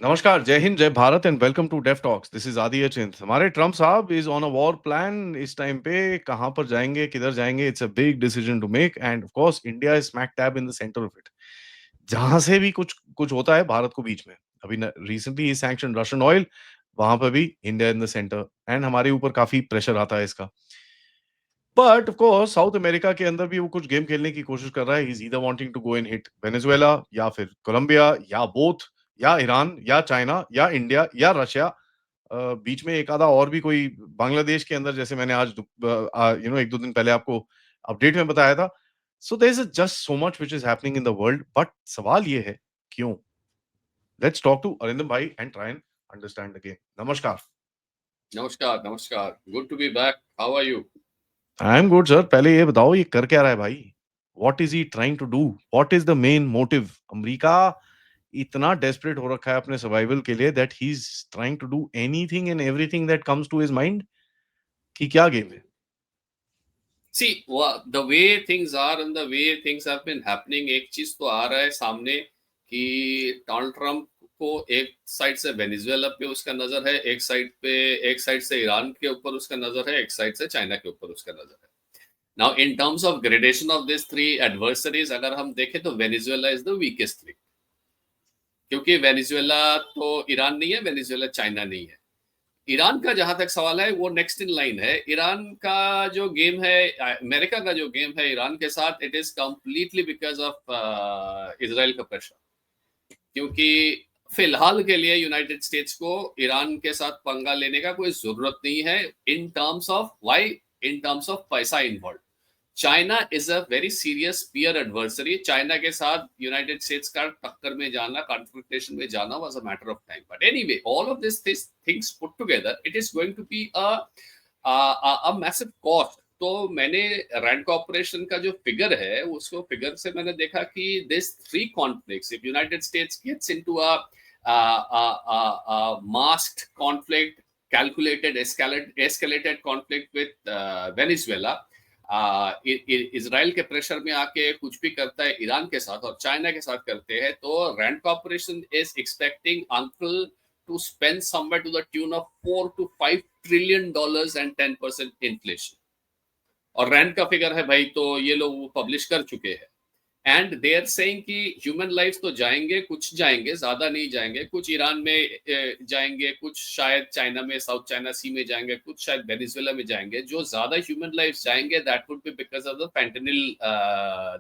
नमस्कार, जय हिंद, जय Bharat and welcome to Def Talks. This is Aadi Achint. हमारे ट्रम्प साहब is on a war plan इस टाइम पे कहाँ पर जाएँगे, किधर जाएँगे, it's a big decision to make and of course India is smack dab in the centre of it. जहाँ से भी कुछ कुछ होता है भारत को बीच में। अभी न रिसेंटली ही सैंक्शन्ड रशियन ऑयल, वहाँ पे भी India in the centre and हमारे ऊपर काफ़ी प्रेशर आता है इसका। But of course south America के अंदर भी वो कुछ गेम खेलने की कोशिश कर रहा है। He is either wanting to go and hit Venezuela या फिर कोलंबिया या बोथ या ईरान या चाइना या इंडिया या रशिया। बीच में एक आधा और भी कोई बांग्लादेश के अंदर जैसे मैंने आज 1-2 दिन पहले आपको अपडेट में बताया था। So there is just so much which is happening in the world but सवाल ये है, क्यों? लेट्स टॉक टू अरिंदम भाई and try and understand the game. नमस्कार। नमस्कार, नमस्कार। Good to be back. How are you? I am good sir. पहले ये बताओ ये कर क्या रहा है भाई? What is he trying to do? What is the main motive? America इतना डेस्परेट हो रखा है अपने सर्वाइवल के लिए that he is trying to do anything and everything that comes to his mind कि क्या गेम है? See, the way things are and the way things have been happening, एक चीज तो आ रहा है सामने कि डोनाल्ड ट्रंप को एक साइड से वेनेजुएला पे उसका नजर है, एक साइड से ईरान के ऊपर उसका नजर है, एक साइड से चाइना के ऊपर उसका नजर है। Now in terms of gradation of this three adversaries अगर हम देखें तो Venezuela is the weakest link, क्योंकि वेनेजुएला तो ईरान नहीं है, वेनेजुएला चाइना नहीं है। ईरान का जहां तक सवाल है वो नेक्स्ट इन लाइन है। ईरान का जो गेम है, अमेरिका का जो गेम है ईरान के साथ, it is completely because of Israel का प्रेशर। क्योंकि फिलहाल के लिए यूनाइटेड स्टेट्स को ईरान के साथ पंगा लेने का कोई जरूरत नहीं है, in terms of why, in terms of पैसा involve. China is a very serious peer adversary. China के साथ यूनाइटेड स्टेट्स का टक्कर में जाना, कॉन्फ्रंटेशन में जाना was a matter of time. But anyway, all of this things put together, it is going to be a massive cost. तो मैंने रैंड कॉर्पोरेशन का जो फिगर है, उसको फिगर से मैंने देखा कि this three conflicts, if United States gets into a masked conflict, calculated escalated conflict with Venezuela, Israel के प्रेशर में आके कुछ भी करता है ईरान के साथ और चाइना के साथ करते हैं, तो Rand corporation is expecting uncle to spend somewhere to the tune of $4 to $5 trillion and 10% inflation. और रैंड का फिगर है भाई, तो ये लोग पब्लिश कर चुके हैं। एंड दे आर सेइंग कि ह्यूमन लाइफ तो जाएंगे, कुछ जाएंगे, ज्यादा नहीं जाएंगे, कुछ ईरान में जाएंगे, कुछ शायद चाइना में, साउथ चाइना सी में जाएंगे, कुछ शायद वेनेजुएला में जाएंगे। जो ज्यादा ह्यूमन लाइफ जाएंगे that would be because of the fentanyl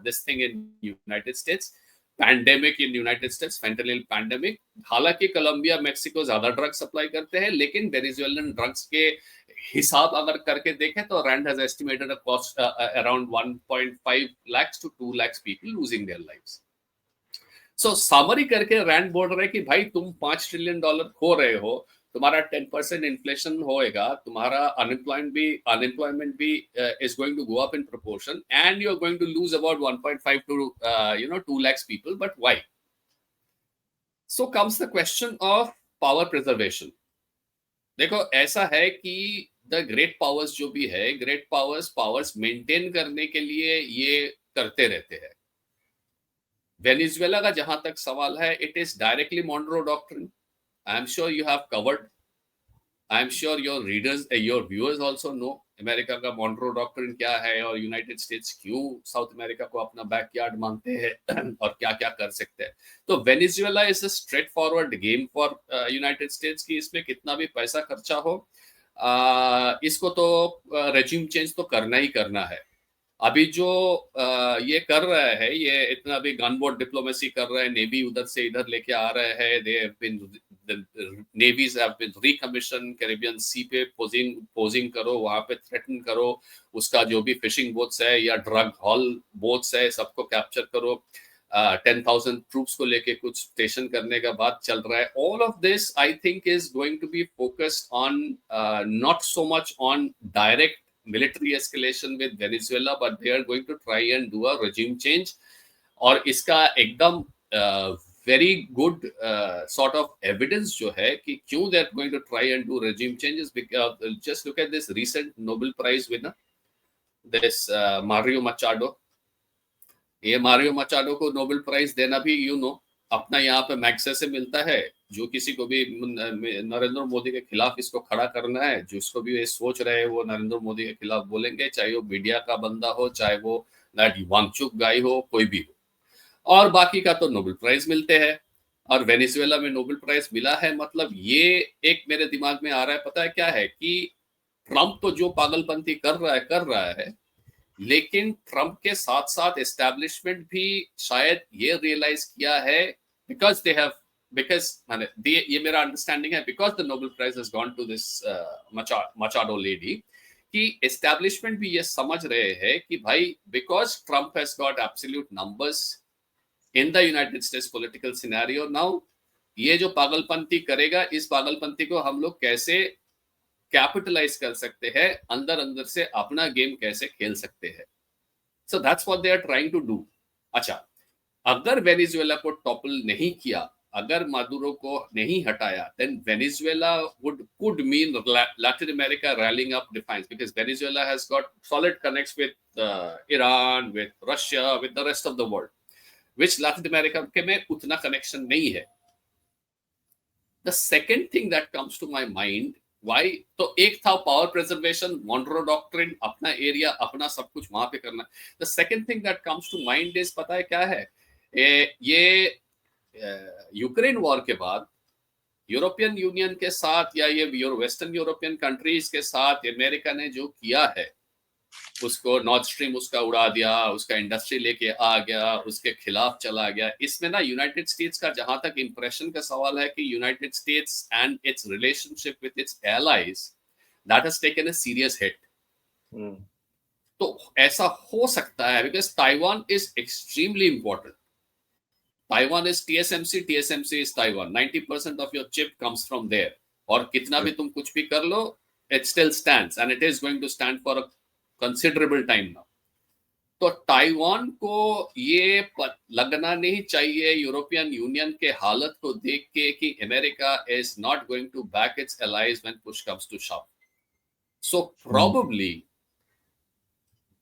this thing in United States, pandemic in United States, fentanyl pandemic. हालांकि कोलंबिया मेक्सिको ज्यादा ड्रग सप्लाई करते हैं, लेकिन वेनेजुएलन ड्रग्स के हिसाब अगर करके देखें तो Rand has estimated a cost around 1.5 lakhs to 2 lakhs people losing their lives. So summary करके रैंड बोल रहे कि भाई तुम $5 ट्रिलियन खो रहे हो, तुम्हारा 10% इन्फ्लेशन होएगा, तुम्हारा अनएम्प्लॉयमेंट भी is going to go up in proportion, and you are going to lose about 1.5 to 2 lakhs people. But why? So comes the question of power preservation. देखो, ऐसा है कि द ग्रेट पावर्स जो भी है, ग्रेट पावर्स मेंटेन करने के लिए ये करते रहते हैं। वेनेजुएला का जहां तक सवाल है, it is directly Monroe doctrine. I am sure you have covered, I am sure your readers, your viewers also know America का मॉन्ट्रो डॉक्ट्रिन क्या है और यूनाइटेड स्टेट्स क्यों साउथ अमेरिका को अपना बैकयार्ड मानते हैं और क्या क्या कर सकते हैं। तो Venezuela is a straight forward game for United states की इसमें कितना भी पैसा खर्चा हो, इसको तो रेज्यूम चेंज तो करना ही करना है। अभी जो ये कर रहा है, ये इतना भी गन बोट डिप्लोमेसी कर रहा है, नेवी उधर से इधर लेके आ रहे हैं, they have been, navies have been recommission, Caribbean sea पे पोजिंग करो, वहां पे थ्रेटन करो, उसका जो भी फिशिंग बोट्स है या ड्रग हॉल बोट्स है सबको कैप्चर करो। 10,000 ट्रूप्स को लेके कुछ स्टेशन करने का बात चल रहा है। All of this I think is going to be focused on not so much on direct military escalation with Venezuela, but they are going to try and do a regime change. और इसका एकदम very good sort of evidence जो है कि क्यों they are going to try and do regime changes, because just look at this recent Nobel Prize winner, this Mario Machado. ये Mario Machado को Nobel prize देना भी अपना यहाँ पे मैक्से से मिलता है, जो किसी को भी नरेंद्र मोदी के खिलाफ इसको खड़ा करना है, जिसको भी ये सोच रहे हैं वो नरेंद्र मोदी के खिलाफ बोलेंगे, चाहे वो मीडिया का बंदा हो, चाहे वो दैट वांगचुक गाय हो, कोई भी हो। और बाकी का तो नोबेल प्राइज मिलते हैं, और वेनेजुएला में नोबेल प्राइज मिला है, मतलब ये एक मेरे दिमाग में आ रहा है, पता है क्या है कि ट्रंप तो जो पागलपंती कर रहा है, लेकिन ट्रंप के साथ साथ एस्टैब्लिशमेंट भी शायद ये रियलाइज किया है, बिकॉज दे हैव बिकॉज ये मेरा अंडरस्टैंडिंग है, because the Nobel prize has gone to this Machado lady, कि एस्टैब्लिशमेंट भी ये समझ रहे हैं कि भाई because Trump has got absolute numbers in the United States political scenario now, ये जो पागलपंती करेगा, इस पागलपंती को हम लोग कैसे कैपिटलाइज कर सकते हैं, अंदर अंदर से अपना गेम कैसे खेल सकते हैं। So that's what they are trying to do. अच्छा, अगर वेनेजुएला को टॉपल नहीं किया, अगर मादुरो को नहीं हटाया, then Venezuela could mean Latin America rallying up defiance, because Venezuela has got solid connects with Iran, with Russia, with the rest of the world, which Latin America के में उतना connection नहीं है। The second thing that comes to my mind, why, तो एक था power preservation, Monroe doctrine, अपना area, अपना सब कुछ वहां पे करना। The second thing that comes to mind is, पता है क्या है, ये यूक्रेन वॉर के बाद यूरोपियन यूनियन के साथ या ये वेस्टर्न यूरोपियन कंट्रीज के साथ अमेरिका ने जो किया है, उसको नॉर्थ स्ट्रीम उसका उड़ा दिया, उसका इंडस्ट्री लेके आ गया, उसके खिलाफ चला गया। इसमें ना यूनाइटेड स्टेट्स का, जहां तक इंप्रेशन का सवाल है, कि United states and it's relationship with its allies, that has taken a serious hit. तो ऐसा हो सकता है, because Taiwan is extremely important. Taiwan is TSMC, TSMC is Taiwan, 90% of your chip comes from there, और कितना भी तुम कुछ भी कर लो, it still stands and it is going to stand for a considerable time now. तो Taiwan को ये लगना नहीं चाहिए यूरोपियन यूनियन के हालत को देख के कि America is not going to back its allies when push comes to shove. So probably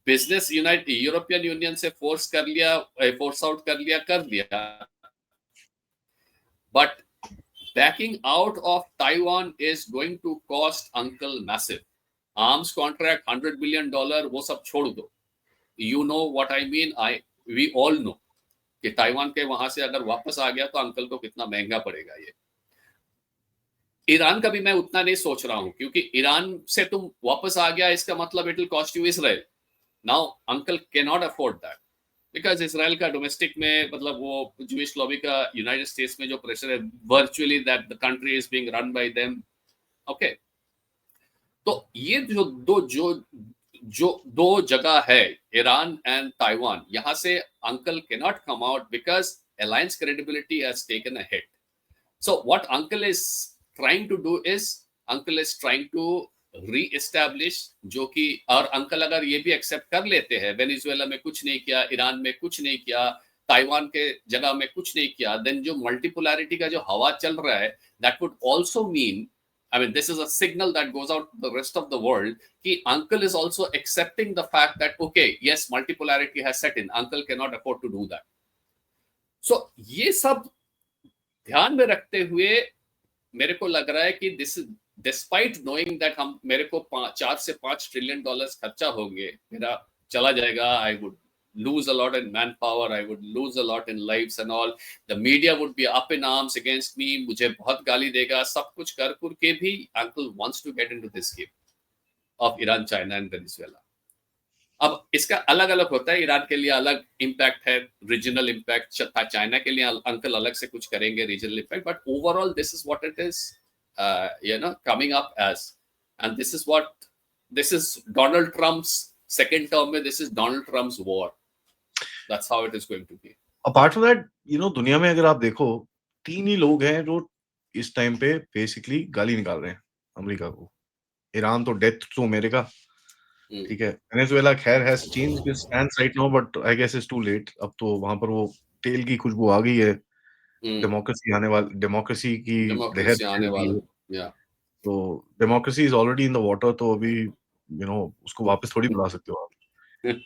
business European Union से फोर्स आउट कर लिया, but backing out of Taiwan is going to cost uncle massive. Arms contract, $100 billion, वो सब छोड़ दो। You know what I mean, we all know कि Taiwan के वहां से अगर वापस आ गया तो अंकल को कितना महंगा पड़ेगा ये। ईरान का भी मैं उतना नहीं सोच रहा हूं, क्योंकि ईरान से तुम वापस आ गया, इसका मतलब it will cost you Israel. Now uncle can not afford that, because Israel का डोमेस्टिक में, मतलब वो जूइश लॉबी का यूनाइटेड स्टेट्स में जो प्रेशर है, virtually that the country is being run by them. Okay, तो ये जो दो जगह है, ईरान एंड ताइवान, यहां से uncle cannot come out because alliance credibility has taken a hit. So what uncle is trying to do is, uncle is trying to re-establish, जो कि, और अंकल अगर ये भी एक्सेप्ट कर लेते हैं, वेनेजुएला में कुछ नहीं किया, ईरान में कुछ नहीं किया, ताइवान के जगह में कुछ नहीं किया, देन जो मल्टीपोलैरिटी का जो हवा चल रहा है, that would also mean, I mean, this is a signal that goes out to the rest of the world कि uncle is also accepting the fact that, okay, yes, multipolarity has set in. Uncle cannot afford to do that. So, ये सब ध्यान में रखते हुए मेरे को लग रहा है कि this is, despite knowing that मेरे को 4 से 5 ट्रिलियन डॉलर्स खर्चा होंगे, मेरा चला जाएगा, I would lose a lot in manpower, I would lose a lot in lives and all, the media would be up in arms against me, मुझे बहुत गाली देगा, सब कुछ कर के भी uncle wants to get into this game of Iran, China and Venezuela. अब इसका अलग अलग होता है, ईरान के लिए अलग इम्पैक्ट है, रीजनल इम्पैक्ट, चाइना के लिए अंकल अलग से कुछ करेंगे regional impact, but overall this is what it is, you know, coming up as, and this is Donald Trump's second term में, this is Donald Trump's war. That's how it is going to be. Apart from that, you know, दुनिया में अगर आप देखो, 3 ही लोग हैं जो इस टाइम पे बेसिकली गाली निकाल रहे हैं अमेरिका को। ईरान तो डेथ टू अमेरिका, ठीक है। वेनेजुएला खैर has changed his stance right now, but I guess it's too late. अब तो वहां पर वो तेल की खुशबू आ गई है, डेमोक्रेसी की लहर आने वाली है। तो democracy is already in the water, तो अभी यू नो उसको वापस थोड़ी बुला सकते हो आप।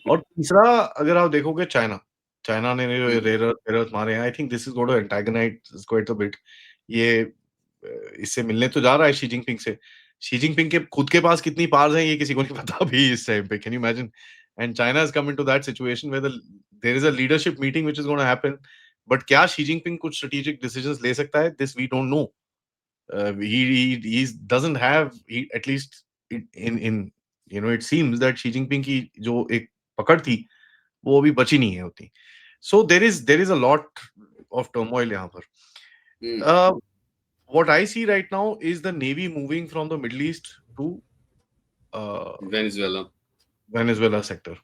और तीसरा, अगर आप देखोगे चाइना, चाइना ने रेयर अर्थ मारे हैं, I think this is going to antagonise quite a bit. ये इससे मिलने तो जा रहा है शी जिनपिंग से। शी जिनपिंग के खुद के पास कितनी पावर्स हैं ये किसी को नहीं पता अभी इस टाइम पे, can you imagine? And China has come into that situation where there is a leadership meeting which is gonna happen, but क्या शी जिनपिंग कुछ स्ट्रेटेजिक डिसीजंस ले सकता है? This we don't know. he doesn't have, he, at least in it seems that Xi Jinping की जो एक पकड़ थी वो अभी बची नहीं है उतनी। So there is a lot of turmoil यहाँ पर। Uh, what I see right now is the Navy moving from the Middle East to Venezuela. Venezuela sector।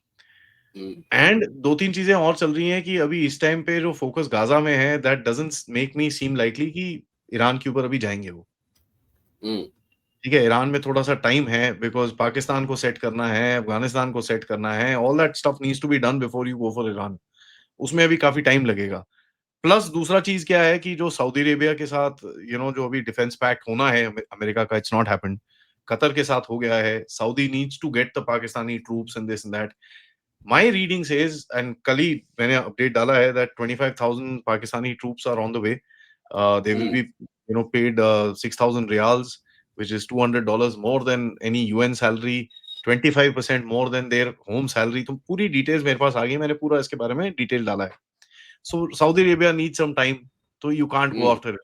And दो तीन चीजें और चल रही हैं कि अभी इस टाइम पे जो फोकस गाजा में है, that doesn't make me seem likely कि ईरान के ऊपर अभी जाएंगे वो। ठीक है, ईरान में थोड़ा सा टाइम है बिकॉज पाकिस्तान को सेट करना है, अफगानिस्तान को सेट करना है, all that stuff needs to be done before you go for Iran. उसमें अभी काफी टाइम लगेगा। प्लस दूसरा चीज क्या है कि जो सऊदी अरेबिया के साथ जो अभी डिफेंस पैक्ट होना है अमेरिका का, इट्स नॉट हैपेंड। कतर के साथ हो गया है, Saudi needs to get the Pakistani troops and this and that. My reading says, and कल ही मैंने अपडेट डाला है, that 25,000 Pakistani troops are on the way. They will be paid 6,000 riyals, which is $200 more than any UN salary, 25% more than their home salary। तो पूरी details मेरे पास आ गई, मैंने पूरा इसके बारे में डिटेल डाला है। So Saudi Arabia needs some time, so you can't go after it.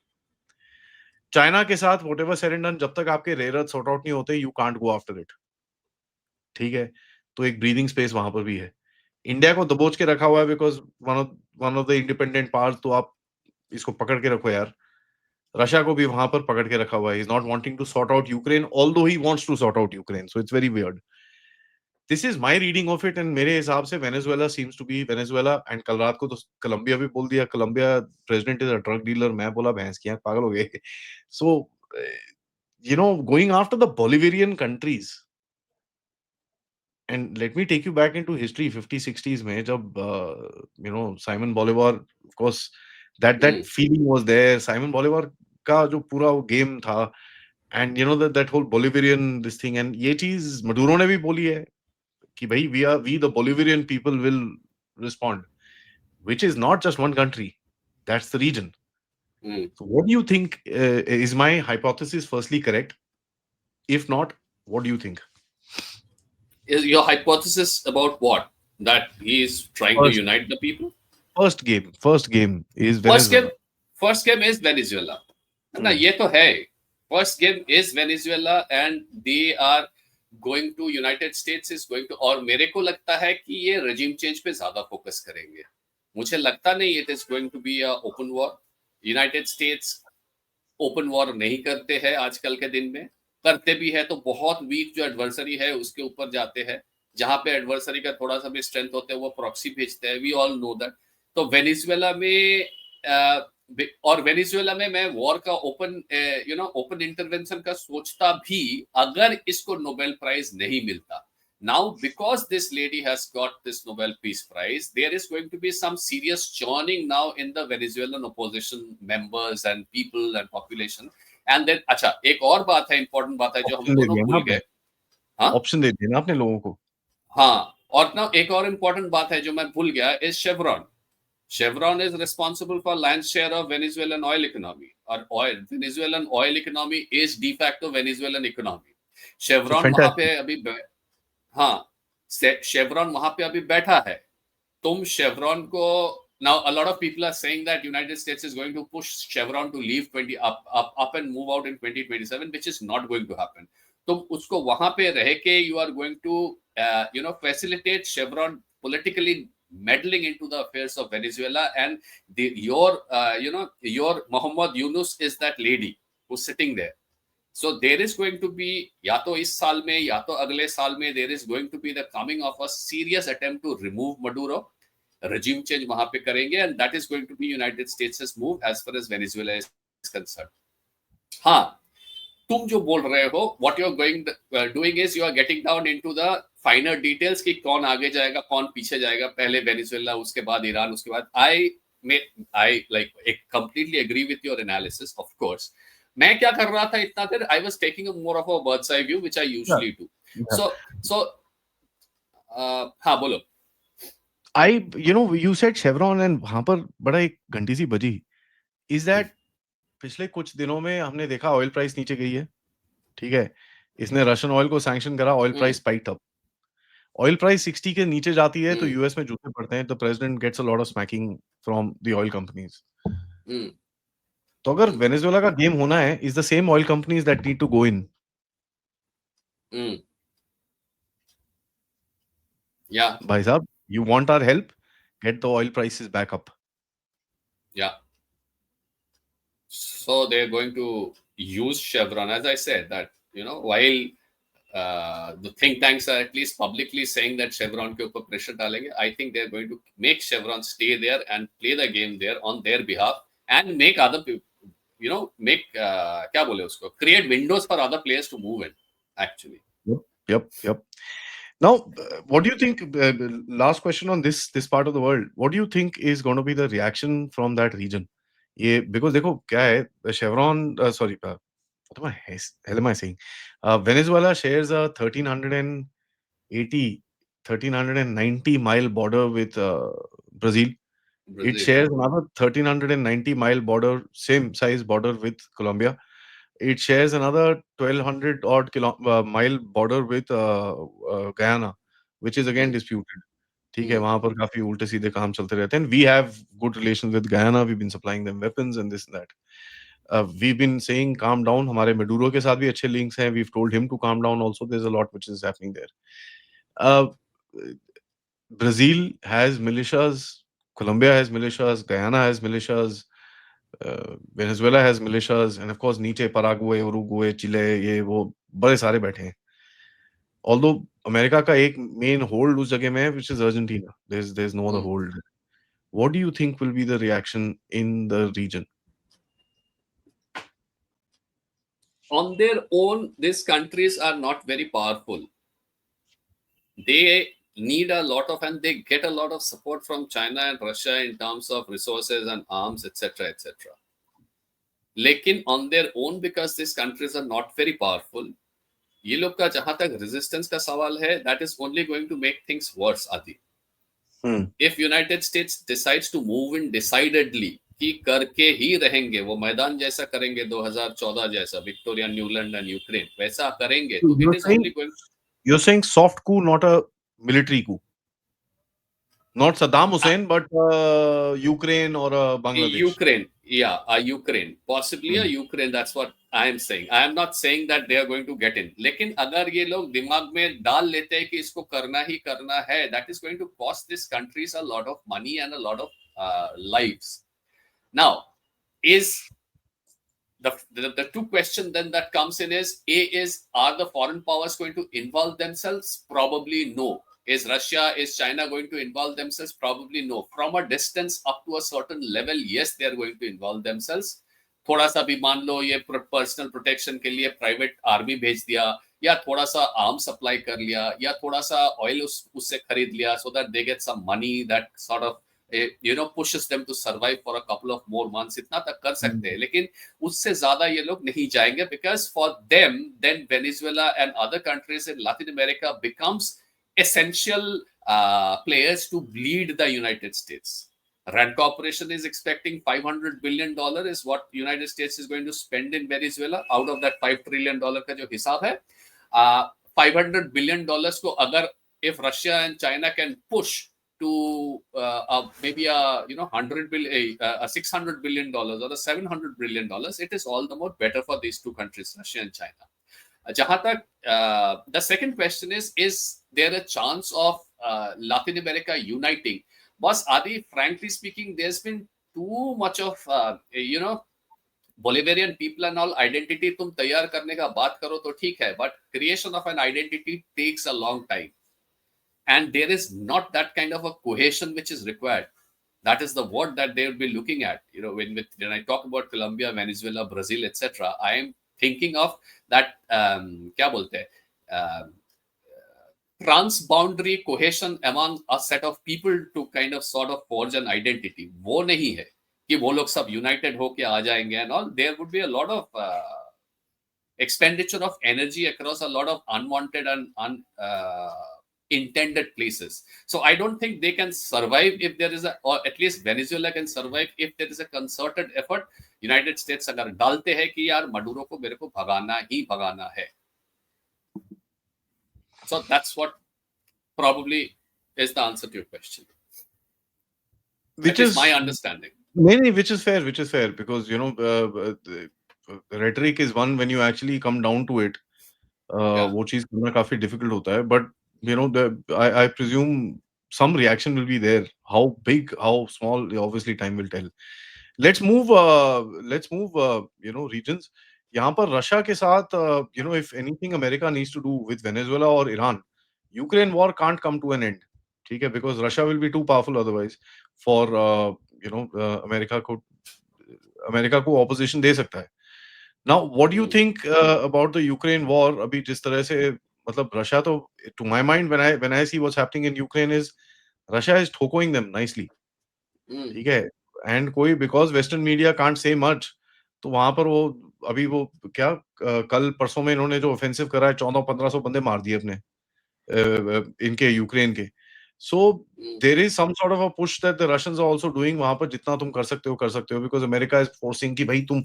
China के साथ whatever said and done, जब तक आपके रेयर अर्थ सॉर्ट आउट नहीं होते, you can't go after it। ठीक है, तो एक ब्रीदिंग स्पेस वहां पर भी है। इंडिया को दबोच के रखा हुआ है because one of the independent part, तो आप इसको पकड़ के रखो यार। रशिया को भी वहां पर पकड़ के रखा हुआ है, is not wanting to sort out Ukraine, although he wants to sort out Ukraine, so it's very weird. This is my reading of it, and मेरे हिसाब से Venezuela seems to be Venezuela. And कल रात को तो Colombia भी बोल दिया, Colombia president is a drug dealer. मैं बोला भैंस की आंख, पागल हो गए। So going after the Bolivian countries, and let me take you back into history 50-60s में, जब Simon Bolivar, of course that feeling was there. Simon Bolivar का जो पूरा वो गेम था, and that whole Bolivian this thing, and ये चीज Maduro ने भी बोली है कि भाई we the Bolivian people will respond, which is not just one country, that's the region। So what do you think, is my hypothesis firstly correct? If not, what do you think? Is your hypothesis about what? That he is trying to unite the people? First game is Venezuela। First game is Venezuela। ना ये तो है। First game is Venezuela and they are going to United States is going to, और मेरे को लगता है कि ये regime change पे ज्यादा फोकस करेंगे। मुझे लगता नहीं it is going to be a open war। United States open war नहीं करते हैं आजकल के दिन में, करते भी है तो बहुत वीक जो एडवर्सरी है उसके ऊपर जाते हैं। जहां पे एडवर्सरी का थोड़ा सा भी स्ट्रेंथ होता है वो प्रॉक्सी भेजते हैं, वी ऑल नो दैट। तो वेनेजुएला में और वेनेजुएला में मैं वॉर का ओपन इंटरवेंशन का सोचता भी अगर इसको नोबेल प्राइज नहीं मिलता। Now, because this lady has got this Nobel Peace Prize, there is going to be some serious churning now in the Venezuelan opposition members and people and population। And then, अच्छा, एक और बात है, important बात है जो हम दोनों भूल गए। हाँ, ऑप्शन दे दिया ना आपने लोगों को। हाँ, और ना एक और important बात है जो मैं भूल गया is Chevron। Chevron is responsible for lion's share of Venezuelan oil economy, or Venezuelan oil economy is de facto Venezuelan economy। Chevron वहां पे अभी, हाँ, शेवरॉन वहां पे अभी बैठा है। तुम शेवरॉन को, now a lot of people are saying that United States is going to push Chevron to leave up and move out in 2027, which is not going to happen। तुम उसको वहां पे रह के you are going to facilitate Chevron politically meddling into the affairs of Venezuela, and your Mohammed Yunus is that lady who's sitting there। So there is going to be, या तो इस साल में या तो अगले साल में, there is going to be the coming of a serious attempt to remove Maduro। regime change वहां पे करेंगे, and that is going to be United States' move as far as Venezuela is concerned। हाँ, तुम जो बोल रहे हो, what you are doing is you are getting down into the finer details कि कौन आगे जाएगा कौन पीछे जाएगा, पहले वेनेजुएला उसके बाद ईरान उसके बाद। I completely agree with your analysis, of course। मैं क्या कर रहा था इतना देर, I was taking a more of a bird's eye view, which I usually do। So हाँ, बोलो। You said Chevron and वहां पर बड़ा एक घंटी सी बजी. Is that पिछले कुछ दिनों में हमने देखा ऑयल प्राइस नीचे गई है. ठीक है. इसने रशियन ऑयल को सैंक्शन करा, oil price spiked up. Oil price 60 के नीचे जाती है तो यूएस में जूते पड़ते हैं, तो president gets a lot of smacking from the oil companies. तो अगर वेनेजुएला का गेम होना है, is the same oil companies that need to go in. Yeah. भाई साहब, you want our help? Get the oil prices back up. Yeah. So they're going to use Chevron, as I said, that while the think tanks are at least publicly saying that Chevron के ऊपर pressure डालेंगे, I think they're going to make Chevron stay there and play the game there on their behalf and make other people, make क्या बोले उसको, create windows for other players to move in. Actually. Yep. Now, what do you think? Last question on this part of the world. What do you think is going to be the reaction from that region? ये because देखो क्या है, Chevron, sorry, what am I hell am I saying? Venezuela shares a 1390 mile border with Brazil. It shares another 1390 mile border, same size border with Colombia. It shares another 1200 odd mile border with Guyana, which is again disputed. ठीक है, वहां पर काफी उल्टे सीधे काम चलते रहते हैं. We have good relations with Guyana. We've been supplying them weapons and this and that. We've been saying calm down. हमारे मेडुरो के साथ भी अच्छे links हैं. We've told him to calm down also. There's a lot which is happening there. Uh, Brazil has militias, Colombia has militias, Guyana has militias, Venezuela has militias, and of course नीचे Paraguay, Uruguay, Chile, ये वो बड़े सारे बैठे हैं. Although America का एक main hold उस जगह में है, which is Argentina. There's no other hold. What do you think will be the reaction in the region? On their own, these countries are not very powerful. They need a lot of, and they get a lot of support from China and Russia in terms of resources and arms, etc., etc. लेकिन on their own, because these countries are not very powerful, ये लोग का जहां तक resistance का सवाल है, that is only going to make things worse, Adi. If United States decides to move in decidedly, कि करके ही रहेंगे, वो मैदान जैसा करेंगे 2014 जैसा, विक्टोरिया, न्यूलैंड एंड यूक्रेन वैसा करेंगे, तो it is only going. You're saying soft coup, not a military coup. Not Saddam Hussein, but Ukraine or Bangladesh. Ukraine, yeah, Ukraine, possibly a Ukraine. That's what I am saying. I am not saying that they are going to get in. लेकिन अगर ये लोग दिमाग में डाल लेते हैं कि इसको करना ही करना है, that is going to cost these countries a lot of money and a lot of lives. Now, is the two questions then that comes in is, are the foreign powers going to involve themselves? Probably no. Is Russia, is China going to involve themselves? Probably no. From a distance up to a certain level, yes, they are going to involve themselves. थोड़ा सा भी मान लो ये personal protection के लिए private army भेज दिया, या थोड़ा सा आर्म सप्लाई कर लिया, या थोड़ा सा ऑयल उससे खरीद लिया, so that they get some money that sort of pushes them to survive for a couple of more months. इतना तक कर सकते हैं, लेकिन उससे ज्यादा ये लोग नहीं जाएंगे, because for them then Venezuela and other countries in Latin America becomes essential players to bleed the United States. Rand Corporation is expecting $500 billion is what United States is going to spend in Venezuela out of that $5 trillion का जो हिसाब है. $500 billion को अगर if Russia and China can push to maybe a $100 billion, a $600 billion or a $700 billion, it is all the more better for these two countries, Russia and China. जहां तक the second question is there a chance of Latin America uniting? Boss Adi, frankly speaking, there's been too much of Bolivarian people and all identity. तुम तैयार करने का बात करो तो ठीक है, but creation of an identity takes a long time, and there is not that kind of a cohesion which is required. That is the word that they will be looking at. When I talk about Colombia, Venezuela, Brazil, etc., I am thinking of that क्या बोलते हैं transboundary cohesion among a set of people to kind of sort of forge an identity. वो नहीं है कि वो लोग सब united होके आ जाएंगे and all. There would be a lot of expenditure of energy across a lot of unwanted and intended places. So I don't think they can survive if there is a, or at least Venezuela can survive if there is a concerted effort. United States अगर डालते हैं कि यार मडूरो को मेरे को भगाना ही भगाना है. So that's what probably is the answer to your question. Which That is is my understanding. which is fair because rhetoric is one when you actually come down to it. Yeah. वो चीज करना काफी difficult होता है, but I presume some reaction will be there. How big, how small, obviously time will tell. Let's move regions. यहाँ पर Russia के साथ if anything America needs to do with Venezuela or Iran, Ukraine war can't come to an end. ठीक है, because Russia will be too powerful otherwise for America को opposition दे सकता है. Now, what do you think about the Ukraine war? अभी जिस तरह से मतलब रशिया तो, to my mind, when I see what's happening in Ukraine is Russia is ठोकोing them nicely. ठीक है, एंड कोई because western media can't say much, तो वहां पर वो अभी वो क्या कल परसों में इन्होंने जो ऑफेंसिव करा है 1400-1500 बंदे मार दिए अपने इनके यूक्रेन के. So there is some sort of a push that the Russians are also doing. वहां पर जितना तुम कर सकते हो बिकॉज अमेरिका इज फोर्सिंग कि भाई तुम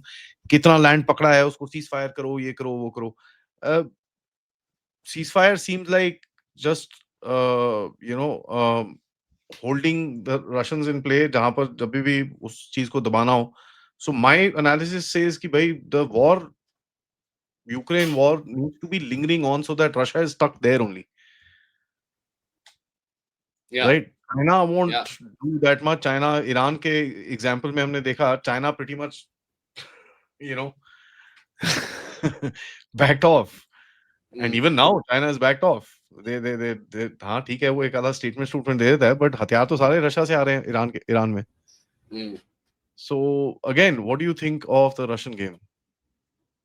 कितना लैंड पकड़ा है उसको सीज फायर करो, ये करो वो करो. Cease fire seems like just holding the Russians in play जहां पर जब भी उस चीज को दबाना हो. सो माय एनालिसिस सेज कि भाई the war, Ukraine war needs to be lingering on so that Russia is stuck there only. Right, China won't do that much. China, Iran के एग्जांपल में हमने देखा China pretty much you know backed off. And even now China is backed off. they हाँ ठीक है, वो एक आधा स्टेटमेंट दे देता है, बट हथियार तो सारे रशिया से आ रहे हैं ईरान में. So again, what do you think of the Russian game?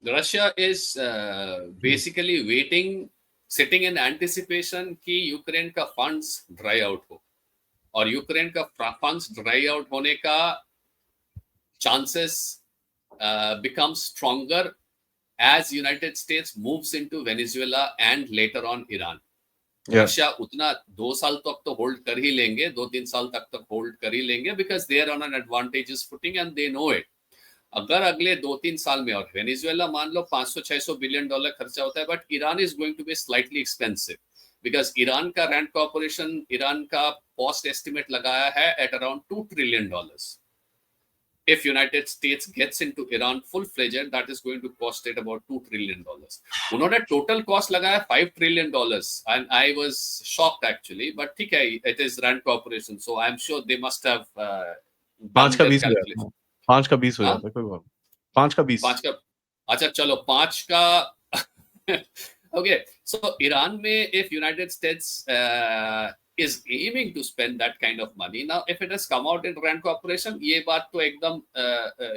Russia is basically waiting, sitting in anticipation कि यूक्रेन का फंड्स ड्राई आउट हो, और यूक्रेन का फंड्स ड्राई आउट होने का chances become stronger as United States moves into Venezuela and later on Iran. Russia उतना 2 साल तक तो होल्ड कर ही लेंगे, 2-3 साल तक होल्ड कर ही लेंगे, because they are on an advantages footing and they know it. अगर अगले 2-3 साल में, और वेनेजुएला मान लो $500-600 बिलियन खर्चा होता है, but Iran is going to be slightly expensive because Iran का रैंड कॉर्पोरेशन ईरान का कॉस्ट एस्टिमेट लगाया है at around $2 trillion. If United States gets into Iran full-fledged, that is going to cost it about $2 trillion. उन्होंने total cost लगाया $5 trillion, and I was shocked actually. But ठीक है, it is Rand Corporation, so I'm sure they must have done their calculation. 5 का 20 हो जाता है कोई बात. 5 का 20. अच्छा चलो 5 का okay. So Iran में, if United States is aiming to spend that kind of money, now if it has come out in Rand Corporation, ये बात तो एकदम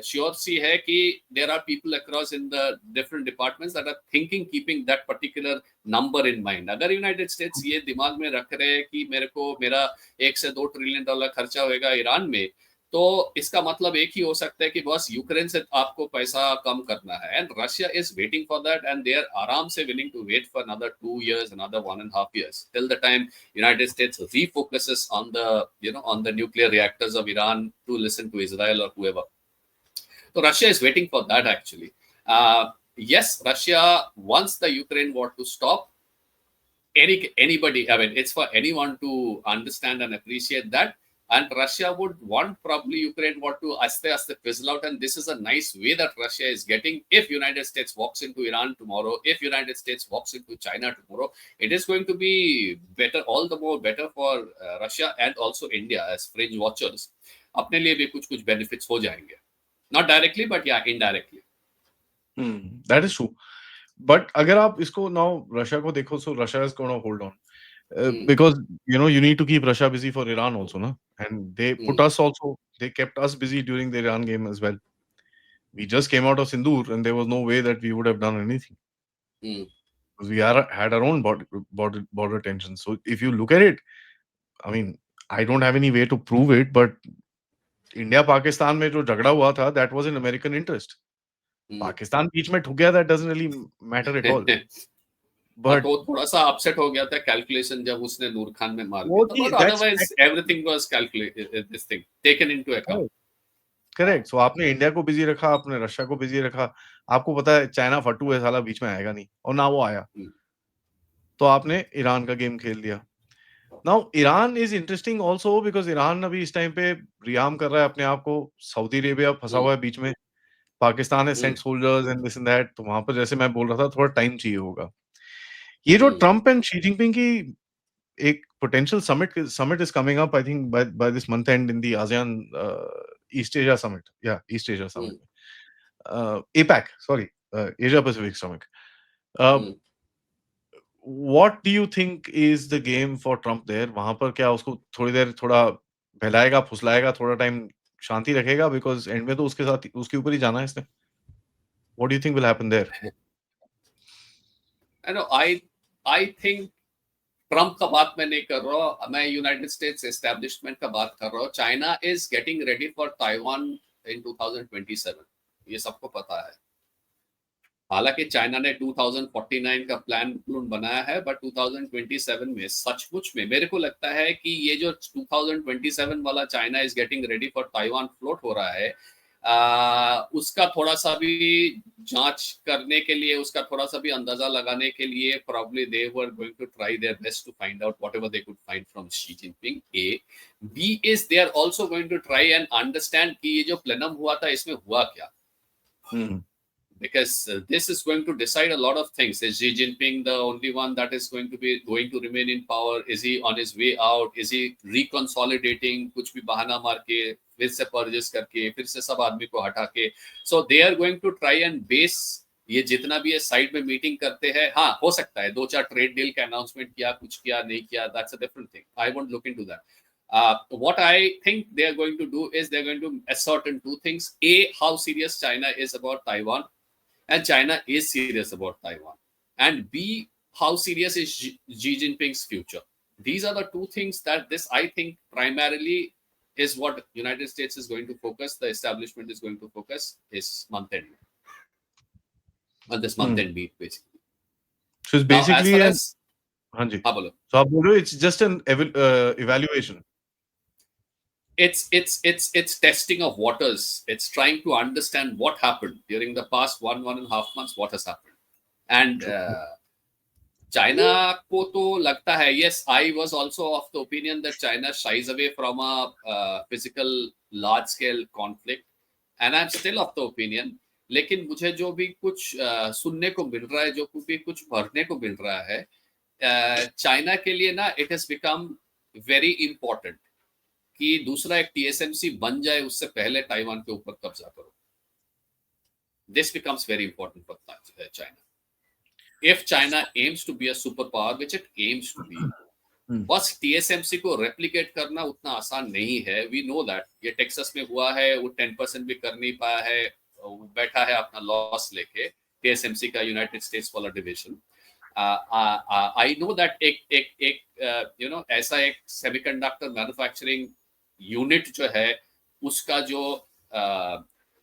sure सी है कि there are people across in the different departments that are thinking, keeping that particular number in mind. अगर United States ये दिमाग में रख रहे हैं कि मेरा $1 से $2 ट्रिलियन खर्चा होएगा ईरान में, तो इसका मतलब एक ही हो सकता है कि बस यूक्रेन से आपको पैसा कम करना है. And Russia is waiting for that, and they are आराम से willing to wait for another 2 years, another 1.5 years, till the time United States refocuses on the on the nuclear reactors of Iran to listen to Israel or whoever. So Russia is waiting for that actually. Yes, Russia wants the Ukraine war to stop. Anybody, I mean, it's for anyone to understand and appreciate that. And Russia would want probably Ukraine war to aste fizzle out. And this is a nice way that Russia is getting. If United States walks into Iran tomorrow, if United States walks into China tomorrow, it is going to be better, all the more better for Russia and also India as fringe watchers. अपने लिए भी कुछ benefits हो जाएंगे. Not directly, but yeah, indirectly. That is true. But अगर आप इसको now Russia को देखो, so Russia is going to hold on. Because you need to keep Russia busy for Iran also, no? And they put us also, they kept us busy during the Iran game as well. We just came out of Sindoor and there was no way that we would have done anything. Because we had our own border tensions. So if you look at it, I mean, I don't have any way to prove it, but India Pakistan में जो झगड़ा हुआ था, that was in American interest. Pakistan बीच में ठुक गया, that doesn't really matter at all. But तो थोड़ा-सा अपसेट हो गया था कैलकुलेशन जब उसने नूर खान में मार वो दिया था, थी but that's otherwise everything was this thing taken into account. Correct, हाँ। करेक्ट। सो आपने इंडिया को बिज़ी रखा, आपने रशिया को बिज़ी रखा। आपको पता है चाइना फट्टू है साला, बीच में आएगा नहीं और ना वो आया। हुँ, तो आपने ईरान का गेम खेल लिया। Now Iran is interesting also because Iran अभी इस टाइम पे रियाम कर रहा है अपने आप को। सऊदी अरेबिया फँसा हुँ, हुआ है बीच में। Pakistan has hmm, sent soldiers and this and that, तो वहाँ पर जैसे मैं बोल रहा था थोड़ा टाइम चाहिए होगा। ये जो हुँ, ट्रम्प एंड शी जिनपिंग की एक potential summit is coming up I think by this month end in the ASEAN East Asia summit. Yeah, East Asia hmm, summit. APAC, sorry, Asia Pacific summit. Uh, hmm. what do you think is the game for Trump there? वहां पर क्या उसको थोड़ी देर थोड़ा बहलाएगा, फुसलाएगा, थोड़ा time शांति रखेगा because and में तो उसके साथ उसके ऊपर ही जाना है इसने. What do you think will happen there? I know I think Trump का बात मैं नहीं कर रहा हूँ, मैं यूनाइटेड स्टेट्स एस्टेब्लिशमेंट का बात कर रहा हूँ। China is getting ready for Taiwan in 2027, ये सबको पता है। हालांकि चाइना ने 2049 का प्लान बनाया है, बट 2027 में सचमुच में मेरे को लगता है कि ये जो 2027 वाला China is getting ready for Taiwan float हो रहा है, उसका थोड़ा सा भी जांच करने के लिए, उसका थोड़ा सा भी अंदाजा लगाने के लिए probably they were going to try their best to find out whatever they could find from Xi Jinping. A, B is they are also going to try and understand कि ये जो plenum हुआ था इसमें हुआ क्या, Hmm. because this is going to decide a lot of things. Is Xi Jinping the only one that is going to remain in power? Is he on his way out? Is he reconsolidating? कुछ भी बहाना मार के फिर से purchase करके फिर से सब आदमी को हटा के, so they are going to try and base ये जितना भी ये साइड में मीटिंग करते हैं, हाँ हो सकता है दो चार ट्रेड डील का अनाउंसमेंट किया, कुछ किया नहीं किया, that's a different thing, I won't look into that. What I think they are going to do is they're going to ascertain two things: A, how serious China is about Taiwan, and China is serious about Taiwan, and B, how serious is Xi Jinping's future. These are the two things that this, I think, primarily is what United States is going to focus, the establishment is going to focus is month end, on this month Hmm. end meet basically. So it's Now, as far basically an as हाँ जी. हाँ बोलो, So आप बोल रहे हो it's just an evaluation. it's testing of waters. It's trying to understand what happened during the past 1.5 months, what has happened, and True. China को तो लगता है, yes, I was also of the opinion that China shies away from a physical large scale conflict, and I'm still of the opinion. लेकिन मुझे जो भी कुछ सुनने को मिल रहा है, जो भी कुछ पढ़ने को मिल रहा है, चाइना के लिए ना it has become very important कि दूसरा एक टीएसएमसी बन जाए उससे पहले ताइवान के ऊपर कब्जा करो. This becomes very important for China. If China aims to be a superpower, which it aims to be, Hmm. बस टीएसएमसी को रेप्लिकेट करना उतना आसान नहीं है. वी नो दैट ये टेक्सास में हुआ है, वो 10% भी कर नहीं पाया है, वो बैठा है अपना लॉस लेके, टीएसएमसी का यूनाइटेड स्टेट्स वाला डिवीजन. आई नो दैट एक एक एक यू नो ऐसा एक सेमीकंडक्टर मैन्युफैक्चरिंग यूनिट जो है, उसका जो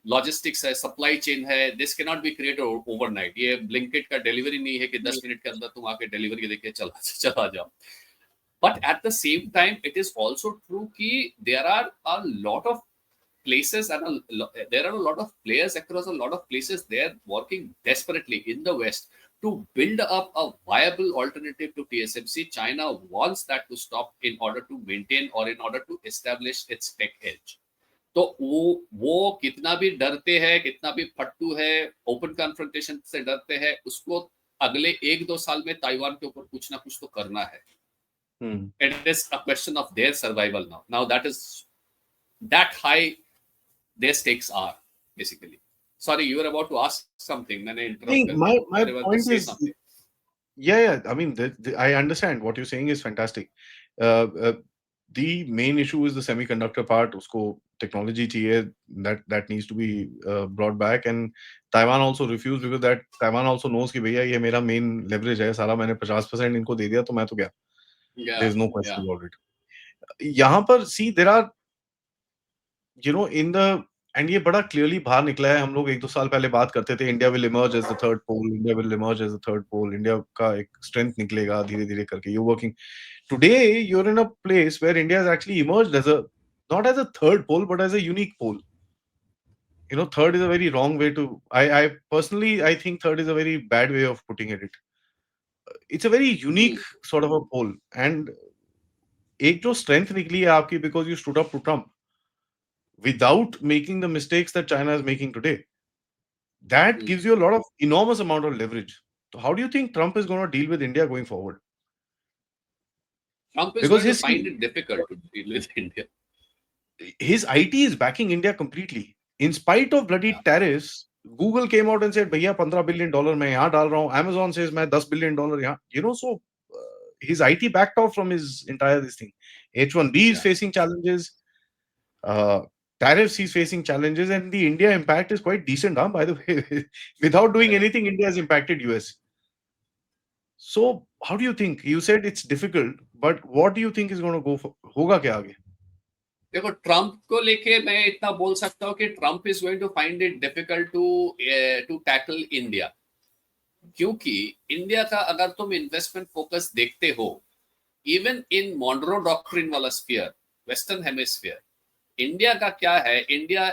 लॉजिस्टिक्स है, सप्लाई चेन है, this can not be created overnight. ये ब्लिंकिट का डिलीवरी नहीं है कि 10 मिनट के अंदर तुम आके डिलीवरी देके चला जाओ. But at the same time, it is also true that there are a lot of places and there are a lot of players across a lot of places. They are working desperately in the West to build up a viable alternative to TSMC. China wants that to stop in order to maintain or in order to establish its tech edge. तो वो कितना भी डरते हैं, कितना भी फट्टू है, open confrontation से डरते हैं, उसको अगले 1-2 साल में ताइवान के ऊपर कुछ ना कुछ तो करना है. Hmm. It is a question of their survival now. Now that is that high their stakes are basically. Sorry, you were about to ask something. मैंने interrupt कर दिया. My You were about to point say is, something. yeah. I mean, I understand what you're saying is fantastic. The main issue is the semiconductor part. उसको technology चाहिए, that needs to be brought back, and Taiwan also refused because that Taiwan also knows कि भैया ये मेरा main leverage है, सारा मैंने 50% इनको दे दिया तो मैं तो क्या, Yeah, there's no yeah. question about it. यहाँ पर see there are, in the and ये बड़ा क्लियरली बाहर निकला है। हम लोग 1-2 साल पहले बात करते थे India will emerge as the third pole, India will emerge as the third pole, India का एक स्ट्रेंथ निकलेगा धीरे-धीरे करके। You working today you are in a place where India has actually emerged as a not as a third pole but as a unique pole. You know, third is a very wrong way to I personally I think third is a very bad way of putting it. It's a very unique sort of a pole and एक जो strength निकली है आपकी because you stood up to Trump without making the mistakes that China is making today. That gives you a lot of enormous amount of leverage. So how do you think Trump is going to deal with India going forward? Trump is Because going to find it difficult to deal with India. his IT is backing India completely. In spite of bloody tariffs, Google came out and said, "भैया $15 billion मैं यहाँ डाल रहा हूँ." Amazon says मैं $10 billion यहाँ. You know, so his IT backed off from his entire this thing. H1B is facing challenges. Uh, Tariffs he's facing challenges, and the India impact is quite decent, huh? By the way, without doing anything, India has impacted US. So, how do you think? You said it's difficult, but what do you think is going to go for? होगा क्या आगे? देखो, Trump को लेके मैं इतना बोल सकता हूँ कि Trump is going to find it difficult to tackle India, क्योंकि इंडिया का अगर तुम इन्वेस्टमेंट फोकस देखते हो, इवन इन मॉन्ड्रो डॉक्ट्रिन वाला स्फीयर, वेस्टर्न हेमिस्फीयर, इंडिया का क्या है, India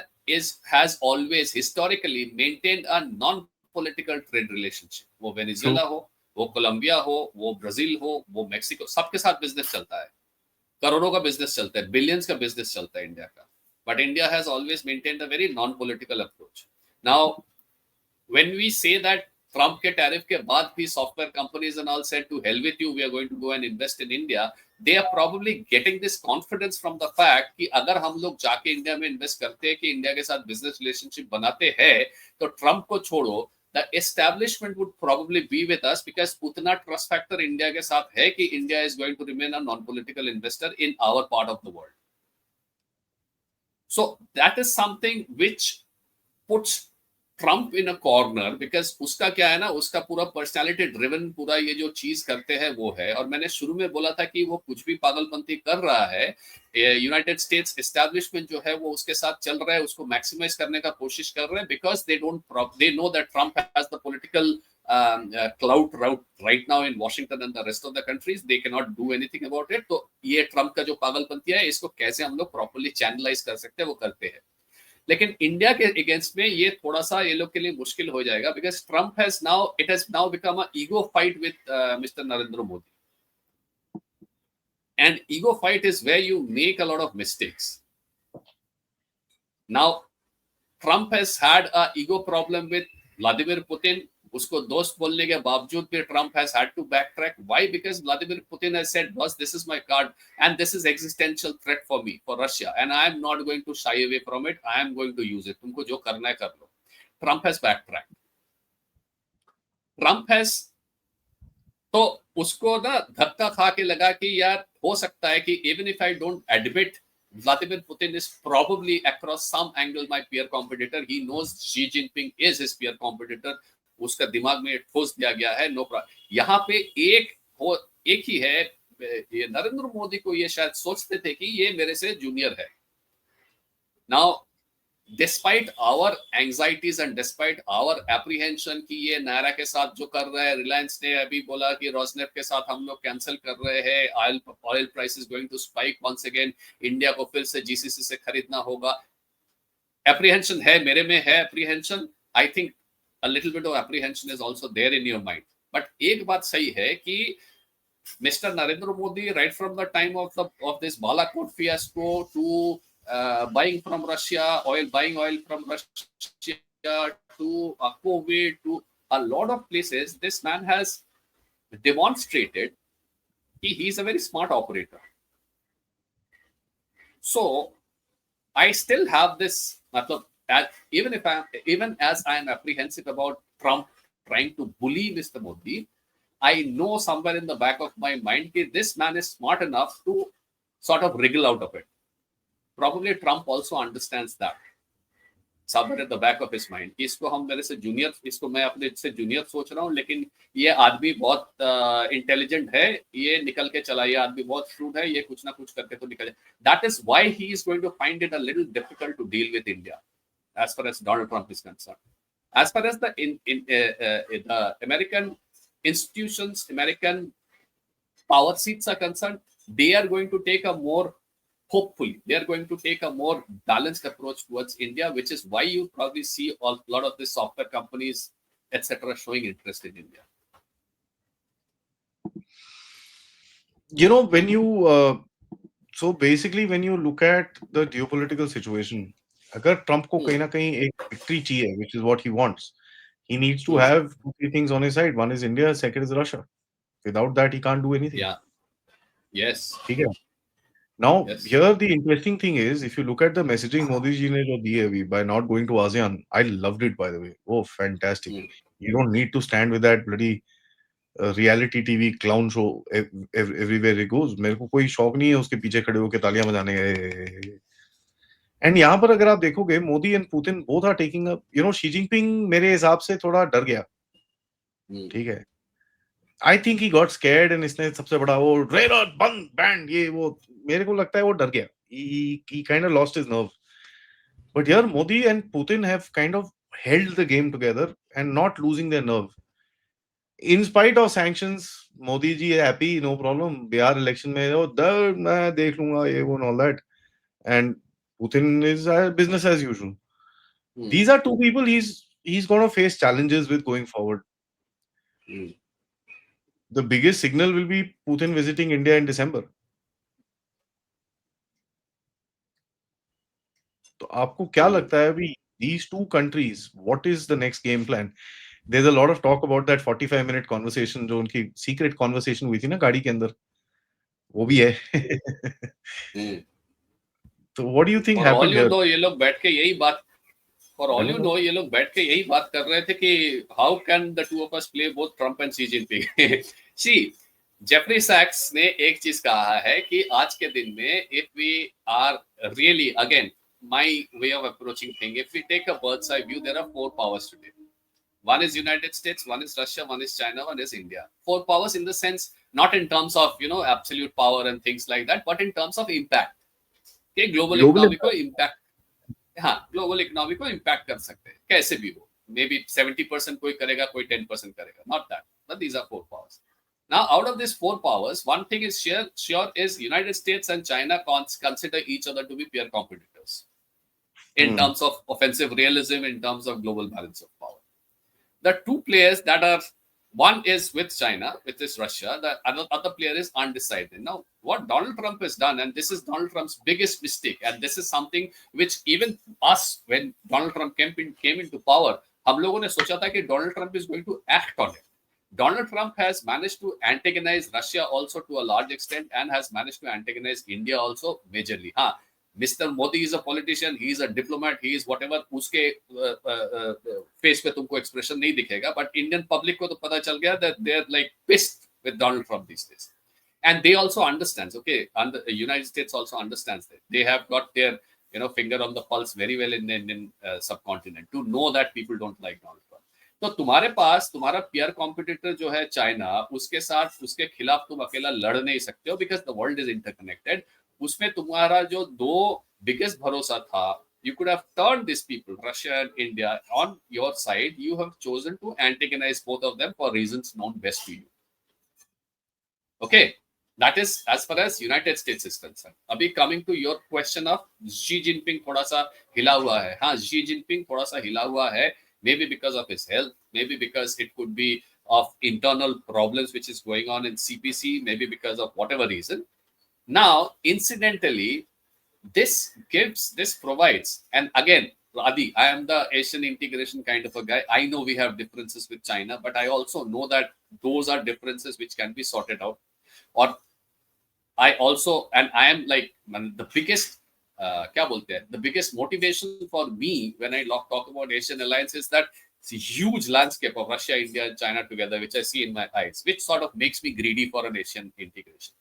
has always historically maintained a non political trade relationship. वो वेनेजुएला हो, वो कोलंबिया हो, वो ब्राजील हो, वो मेक्सिको, सबके साथ बिजनेस चलता है, करोड़ों का बिजनेस चलता है, बिलियंस का बिजनेस चलता है इंडिया का। But India has always maintained a very non political approach. Now when we say that Trump के टैरिफ के बाद भी software companies and all said to hell with you, we are going to go and invest in India, they are probably getting this confidence from the fact कि अगर हम लोग जाके India में इन्वेस्ट करते हैं, कि इंडिया के साथ बिजनेस रिलेशनशिप बनाते हैं, तो ट्रम्प को छोड़ो, the establishment would probably be with us, because उतना trust factor इंडिया के साथ है कि India is going to remain a non-political investor in our part of the world. So that is something which puts Trump in a corner, because उसका क्या है ना, उसका पूरा पर्सनालिटी ड्रिवन पूरा ये जो चीज करते हैं वो है। और मैंने शुरू में बोला था कि वो कुछ भी पागलपंती कर रहा है, यूनाइटेड स्टेट्स एस्टैब्लिशमेंट जो है वो उसके साथ चल रहा है, उसको मैक्सिमाइज करने का कोशिश कर रहे हैं, because they know that Trump has the political clout right now in Washington and the rest of the countries. They cannot do anything about it. तो ये ट्रम्प का जो पागलपंती है, इसको कैसे हम लोग प्रॉपरली चैनलाइज कर सकते हैं, वो करते हैं। लेकिन इंडिया के अगेंस्ट में ये थोड़ा सा ये लोग के लिए मुश्किल हो जाएगा, because Trump has now become a ego fight with mister Narendra Modi, and ego fight is where you make a lot of mistakes. Now Trump has had a ego problem with Vladimir Putin. उसको दोस्त बोलने के बावजूद भी Trump has had to back track. Why? Because Vladimir Putin has said, boss, this is my card and this is existential threat for me, for Russia, and I am not going to shy away from it. I am going to use it. तुमको जो करना है कर लो। Trump has backtracked. Trump has, तो उसको ना धक्का खा के लगा कि यार हो सकता है कि even if I don't admit Vladimir Putin is probably across some angle my peer competitor, he knows Xi Jinping is his peer competitor, उसका दिमाग में ठोस दिया गया है। No problem. यहाँ पे एक ही है, ये नरेंद्र मोदी को ये शायद सोचते थे कि ये मेरे से जूनियर है। Now despite our anxieties and despite our apprehension कि ये नायरा के साथ जो कर रहा है, रिलायंस ने अभी बोला कि रोजनेफ के साथ हम लोग कैंसिल कर रहे हैं, oil price is going to spike once again, India को फिर से जीसीसी से खरीदना होगा। एप्रीहेंशन है, मेरे में है apprehension. I think a little bit of apprehension is also there in your mind. But एक बात सही है कि Mr. Narendra Modi, right from the time of this Balakot fiasco to buying from Russia, buying oil from Russia, to COVID, to a lot of places, this man has demonstrated that he is a very smart operator. So I still have this, even as I am apprehensive about Trump trying to bully Mr. Modi, I know somewhere in the back of my mind that this man is smart enough to sort of wriggle out of it. Probably Trump also understands that somewhere at the back of his mind. इसको हम मेरे से junior, इसको मैं अपने से junior सोच रहा हूँ, लेकिन ये आदमी बहुत इंटेलिजेंट है, ये निकल के चला, ये आदमी बहुत shrewd है, ये कुछ ना कुछ करके तो निकल जाए। That is why he is going to find it a little difficult to deal with India. as far as Donald Trump is concerned. As far as the American institutions, American power seats are concerned, they are going to take a more, hopefully, they are going to take a more balanced approach towards India, which is why you probably see a lot of the software companies, etc., showing interest in India. You know, when you so basically when you look at the geopolitical situation, अगर Trump को कहीं ना कहीं एक victory चाहिए, which is what he wants, he needs to have two, three things on his side. One is India, second is Russia. Without that, he can't do anything. Yeah. Yes. ठीक है. Now, Yes. here the interesting thing is, if you look at the messaging Modi ji ne jo diye abhi by not going to ASEAN, I loved it, by the way. Oh, fantastic. You don't need to stand with that bloody reality TV clown show everywhere he goes. मेरे को कोई शौक नहीं है उसके पीछे खड़े होकर तालियां बजाने का. एंड यहाँ पर अगर आप देखोगे, Modi and Putin both are taking up, you know, Xi Jinping मेरे हिसाब से थोड़ा डर गया. ठीक है. I think he got scared and इसने सबसे बड़ा वो रेड बंद बैंड ये वो, मेरे को लगता है वो डर गया. He kind of lost his nerve. But here Modi and Putin have kind of held the game together and not losing their nerve. In spite of sanctions, Modi ji है happy, no problem. Bihar election में वो दर मैं देख लूंगा ये वो and all that. And Putin is business as usual. These are two people he's going to face challenges with going forward. The biggest signal will be Putin visiting India in December. तो आपको क्या लगता है अभी these two countries, what is the next game plan? There's a lot of talk about that 45-minute conversation जो उनकी secret conversation हुई थी ना गाड़ी के अंदर, वो भी है. तो what do you think happened here? ये लोग बैठ के यही बात, for all you know, ये लोग बैठ के यही बात कर रहे थे कि how can the two of us play both Trump and Xi Jinping? See, Jeffrey सैक्स ने एक चीज कहा है कि आज के दिन में if we are really, again, my way of approaching thing, if we take a bird's eye view, there are four powers today. One is United States, one is Russia, one is China, one is India. Four powers in the sense, not in terms of, you know, absolute power and things like that, but in terms of impact. Okay, global economy को impact, हाँ, global economy को impact कर सकते हैं, कैसे भी हो. Maybe 70% कोई करेगा, कोई 10% करेगा. Not that, but these are four powers. Now, out of these four powers, one thing is sure is United States and China consider each other to be peer competitors in terms of offensive realism, in terms of global balance of power. The two players that are, one is with China, with this Russia, the other player is undecided. Now, what Donald Trump has done, and this is Donald Trump's biggest mistake, and this is something which even us, when Donald Trump came into power, हम लोगों ने सोचा था कि Donald Trump is going to act on it. Donald Trump has managed to antagonize Russia also to a large extent and has managed to antagonize India also majorly. हाँ, Mr. Modi is a politician, he is a diplomat, he is whatever, उसके face पे तुमको expression नहीं दिखेगा, but Indian public को तो पता चल गया that they are like pissed with Donald Trump these days. And they also understand, okay, and the United States also understands that. They have got their, you know, finger on the pulse very well in the Indian subcontinent to know that people don't like Donald Trump. तो तुम्हारे पास तुम्हारा peer competitor जो है China, उसके साथ उसके खिलाफ तुम अकेला लड़ नहीं सकते हो because the world is interconnected. उसमें तुम्हारा जो दो बिगेस्ट भरोसा था, you could have turned these people, Russia and India, on your side. You have chosen to antagonize both of them for reasons known best to you. Okay, that is as far as United States is concerned. अभी coming to your question of Xi Jinping थोड़ा सा हिला हुआ है. हाँ, Xi Jinping थोड़ा सा हिला हुआ है. Maybe because of his health, maybe because it could be of internal problems which is going on in CPC, maybe because of whatever reason. Now, incidentally, this provides, and again, Adi, I am the Asian integration kind of a guy. I know we have differences with China, but I also know that those are differences which can be sorted out. Or I also, and I am like the biggest the biggest motivation for me when I talk about Asian alliance is that it's a huge landscape of Russia, India, and China together, which I see in my eyes, which sort of makes me greedy for an Asian integration.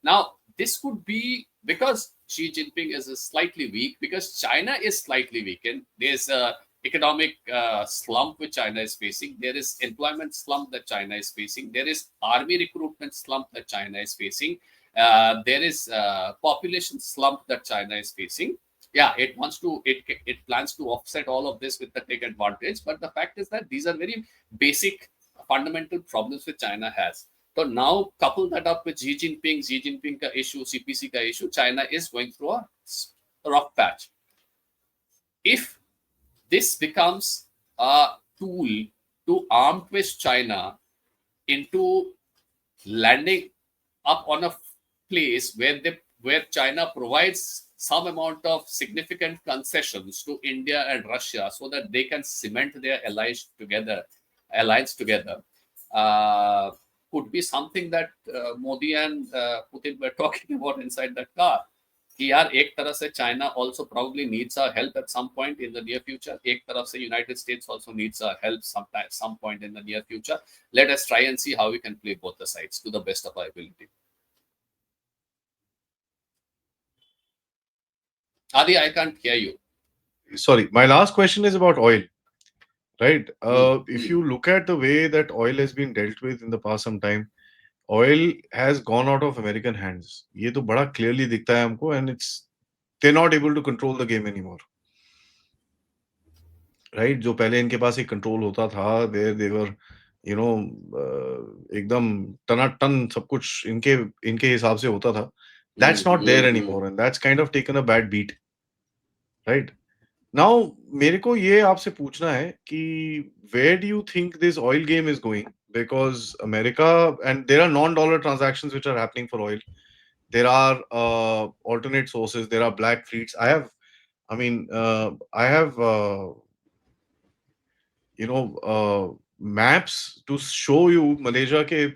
Now, this could be because Xi Jinping is slightly weak, because China is slightly weakened. There's a economic slump which China is facing. There is employment slump that China is facing. There is army recruitment slump that China is facing. There is population slump that China is facing. Yeah, it wants to, it plans to offset all of this with the tech advantage, but the fact is that these are very basic fundamental problems which China has. So now couple that up with Xi Jinping ka issue, CPC ka issue, China is going through a rough patch. If this becomes a tool to arm twist China into landing up on a place where China provides some amount of significant concessions to India and Russia so that they can cement their alliance together, uh, could be something that Modi and Putin were talking about inside that car. कि यार एक तरह से China also probably needs our help at some point in the near future. एक तरफ से United States also needs our help some point in the near future. Let us try and see how we can play both the sides to the best of our ability. Adi, I can't hear you. Sorry, my last question is about oil, right? If Hmm. you look at the way that oil has been dealt with in the past some time, oil has gone out of American hands. ये तो बड़ा clearly दिखता है हमको, and they're not able to control the game anymore, right? जो पहले इनके पास एक control होता था, they were, you know, एकदम टनाटन सब कुछ इनके इनके हिसाब से होता था. That's not there anymore, and that's kind of taken a bad beat, right? Now, मेरे को ये आपसे पूछना है कि where do you think this oil game is going? Because America, and there are non-dollar transactions which are happening for oil. There are alternate sources. There are black fleets. I mean, I have, maps to show you Malaysia के,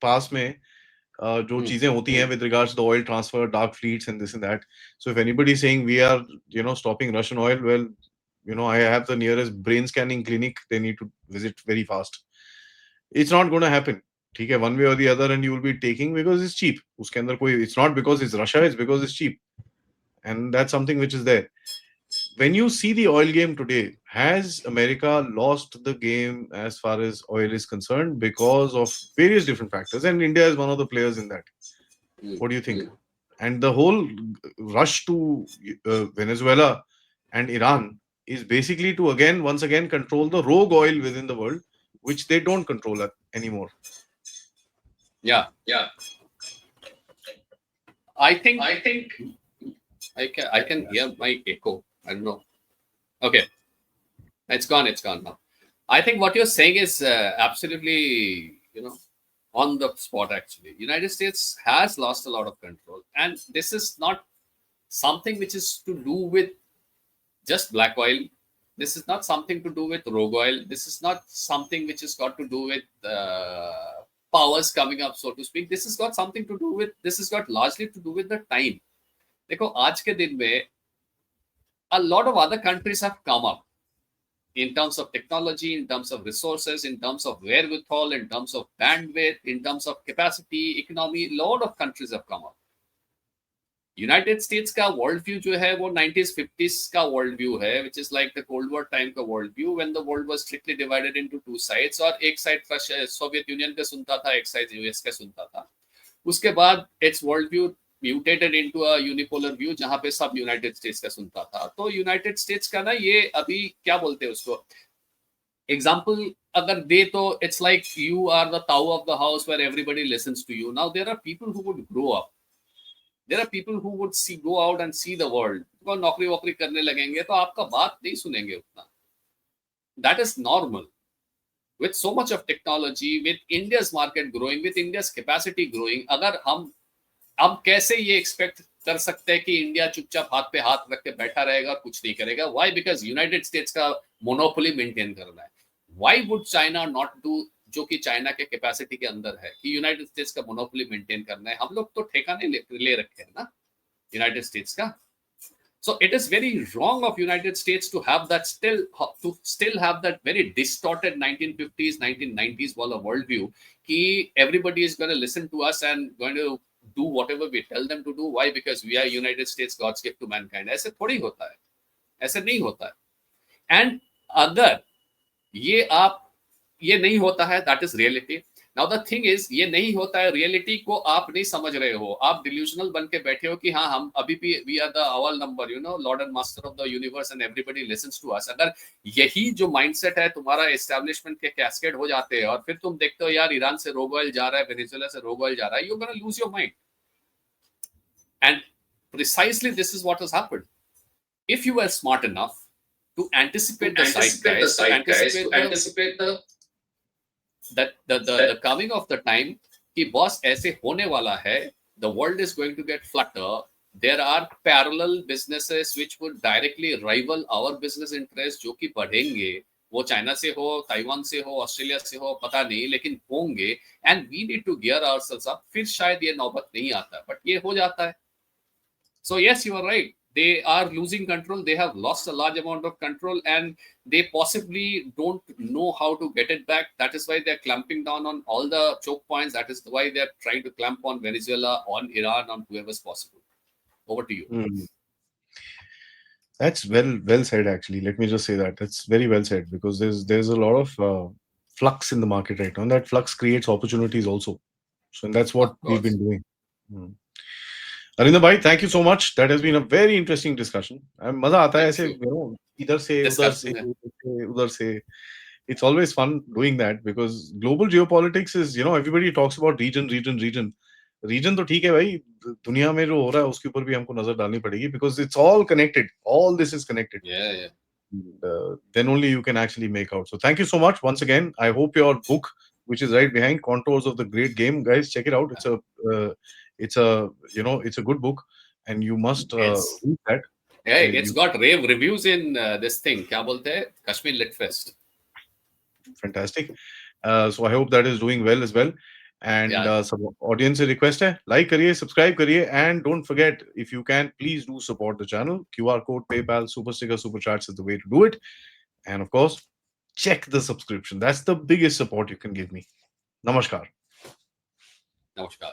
पास में जो चीजें होती हैं with regards to the oil transfer, dark fleets, and this and that. So if anybody is saying we are, stopping Russian oil, well, I have the nearest brain scanning clinic. They need to visit very fast. It's not going to happen. ठीक है, one way or the other, and you will be taking because it's cheap. उसके अंदर कोई, it's not because it's Russia, it's because it's cheap, and that's something which is there. When you see the oil game today, has America lost the game as far as oil is concerned because of various different factors? And India is one of the players in that. What do you think? And the whole rush to Venezuela and Iran is basically to once again control the rogue oil within the world, which they don't control anymore. Yeah. I think I can hear my echo. I don't know. Okay, it's gone now. I think what you're saying is absolutely, on the spot. Actually, United States has lost a lot of control, and this is not something which is to do with just black oil. This is not something to do with rogue oil. This is not something which has got to do with powers coming up, so to speak. This has got largely to do with the time. देखो आज के दिन में a lot of other countries have come up in terms of technology, in terms of resources, in terms of wherewithal, in terms of bandwidth, in terms of capacity, economy. A lot of countries have come up. United States का world view जो है वो 90s 50s का world view है, which is like the cold war time का world view, when the world was strictly divided into two sides, और एक side Soviet union का सुनता था, एक साइड यूएस का सुनता था. उसके बाद it's world view mutated into a unipolar view जहां पे सब यूनाइटेड स्टेट्स का सुनता था. तो यूनाइटेड स्टेट्स का ना ये अभी क्या बोलते हैं उसको, एग्जाम्पल अगर दे तो it's like you are the ताऊ of the house where everybody listens to you. Now there are people who would grow up, there are people who would go out and see the world. तो नौकरी वोकरी करने लगेंगे तो आपका बात नहीं सुनेंगे उतना. That is normal. With so much of technology, with India's market growing, with India's capacity growing, अगर हम कैसे ये एक्सपेक्ट कर सकते हैं कि इंडिया चुपचाप हाथ पे हाथ रख के बैठा रहेगा और कुछ नहीं करेगा? Why? Because यूनाइटेड स्टेट्स का मोनोपोली मेंटेन करना है. Why would China not do जो कि चाइना के कैपेसिटी के अंदर है, कि यूनाइटेड स्टेट्स का मोनोपोली मेंटेन करना है? हम लोग तो ठेका नहीं ले रखे हैं ना यूनाइटेड स्टेट्स का. So it is very wrong of United States to have that still have that very distorted 1950s 1990s wala worldview कि everybody is going to listen to us and going to do whatever we tell them to do. Why? Because we are United States, God's gift to mankind. ऐसे थोड़ी होता है, ऐसे नहीं होता है. And अगर ये नहीं होता है, that is reality. Now the thing is, ये नहीं होता है, रियलिटी को आप नहीं समझ रहे हो, आप डिल्यूजनल बन के बैठे हो कि हाँ हम अभी भी वी आर द अवल number, lord and master of the universe and everybody listens to us. अगर यही जो माइंडसेट है तुम्हारा, एस्टैब्लिशमेंट के कैस्केड हो जाते हैं और फिर तुम देखते हो यार ईरान से रोग ऑयल जा रहा है, वेनेजुएला से रोग ऑयल जा रहा है, you gonna lose your mind. And precisely this is what has happened. If you were smart enough to anticipate the zeitgeist, to anticipate the coming of the time कि boss ऐसे होने वाला है, the world is going to get flatter, there are parallel businesses which would directly rival our business interests, जो कि बढ़ेंगे, वो China से हो, ताइवान से हो, ऑस्ट्रेलिया से हो, पता नहीं, लेकिन होंगे, and we need to gear ourselves up। फिर शायद ये नौबत नहीं आता, बट ये हो जाता है। So yes, you are right. They are losing control. They have lost a large amount of control, and they possibly don't know how to get it back. That is why they're clamping down on all the choke points. That is why they're trying to clamp on Venezuela, on Iran, on whoever's possible. Over to you. That's well said. Actually, let me just say that that's very well said, because there's a lot of flux in the market right now, and that flux creates opportunities also. So and that's what we've been doing. Arindam bhai, thank you so much. That has been a very interesting discussion. मजा आता है ऐसे, इधर से उधर से. It's always fun doing that, because global geopolitics is, everybody talks about region. Region तो ठीक है भाई, दुनिया में जो हो रहा है उसके ऊपर भी हमको नजर डालनी पड़ेगी, because it's all connected. All this is connected. Yeah. Then only you can actually make out. So thank you so much once again. I hope your book, which is right behind, Contours of the Great Game, guys, check it out. It's a good book, and you must read that. Hey, it's got rave reviews in this thing. क्या बोलते हैं? Kashmir Lit Fest. Fantastic. So I hope that is doing well as well. And some audience से request है, like करिए, subscribe करिए, and don't forget, if you can, please do support the channel. QR code, PayPal, Super Sticker, Super Chats is the way to do it. And of course, check the subscription. That's the biggest support you can give me. Namaskar. Namaskar.